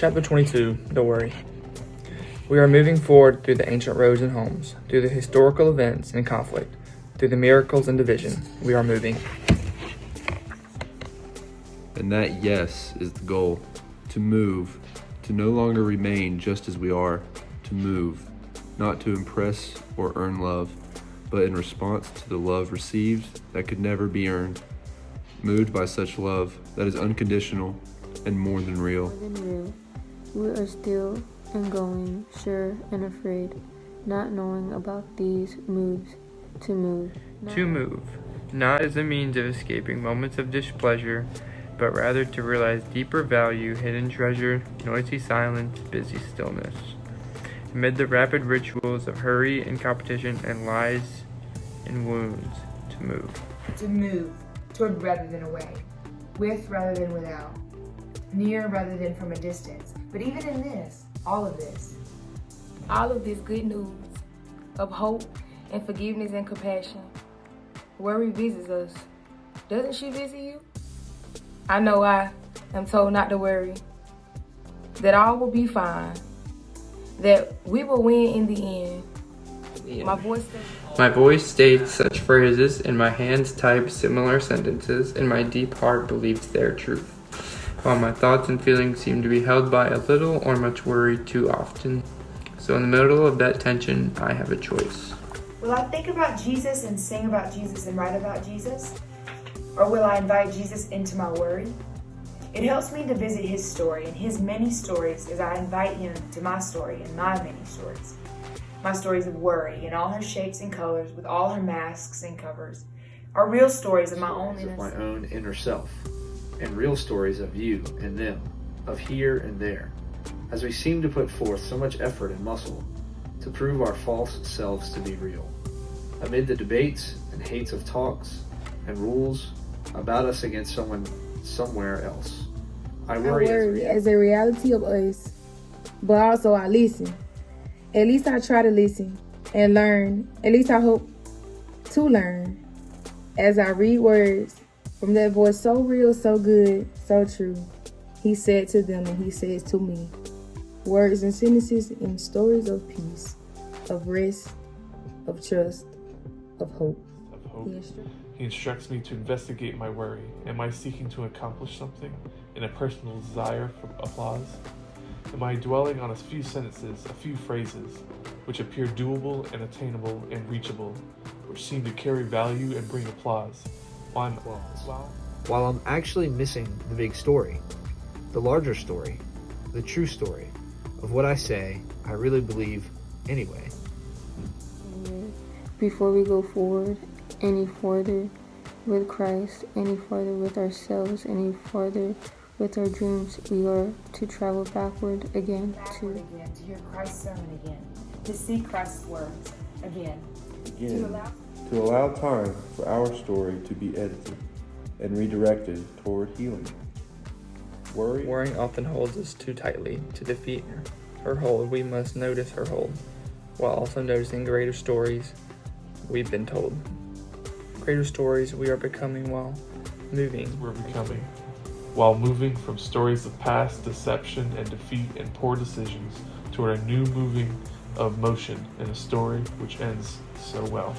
Chapter 22, The Worry. We are moving forward through the ancient roads and homes, through the historical events and conflict, through the miracles and division. We are moving. And that yes is the goal, to move, to no longer remain just as we are, to move, not to impress or earn love, but in response to the love received that could never be earned, moved by such love that is unconditional and more than real. We are still and going, sure and afraid, not knowing about these moves, to move. To move, not as a means of escaping moments of displeasure, but rather to realize deeper value, hidden treasure, noisy silence, busy stillness. Amid the rapid rituals of hurry and competition and lies and wounds, to move. To move, toward rather than away, with rather than without, near rather than from a distance. But even in this, all of this good news of hope and forgiveness and compassion. Worry visits us. Doesn't she visit you? I know I am told not to worry, that all will be fine, that we will win in the end. My voice states such phrases, and my hands type similar sentences, and my deep heart believes their truth, while my thoughts and feelings seem to be held by a little or much worry too often. So in the middle of that tension, I have a choice. Will I think about Jesus and sing about Jesus and write about Jesus? Or will I invite Jesus into my worry? It helps me to visit his story and his many stories as I invite him to my story and my many stories. My stories of worry in all her shapes and colors, with all her masks and covers, are real stories of my own inner self, and real stories of you and them, of here and there, as we seem to put forth so much effort and muscle to prove our false selves to be real. Amid the debates and hates of talks and rules about us against someone somewhere else, I worry as a reality of us, but also I listen. At least I try to listen and learn. At least I hope to learn as I read words from that voice so real, so good, so true. He said to them and he says to me, words and sentences and stories of peace, of rest, of trust, of hope. He instructs me to investigate my worry. Am I seeking to accomplish something in a personal desire for applause? Am I dwelling on a few sentences, a few phrases, which appear doable and attainable and reachable, which seem to carry value and bring applause? While I'm actually missing the big story, the larger story, the true story of what I say I really believe anyway. Before we go forward any further with Christ, any further with ourselves, any further with our dreams, we are to travel backward again, to hear Christ's sermon again, to see Christ's words again. To allow time for our story to be edited and redirected toward healing. Worrying often holds us too tightly. To defeat her hold, we must notice her hold, while also noticing greater stories we've been told. Greater stories we are becoming while moving. We're becoming while moving from stories of past deception and defeat and poor decisions toward a new moving of motion in a story which ends so well.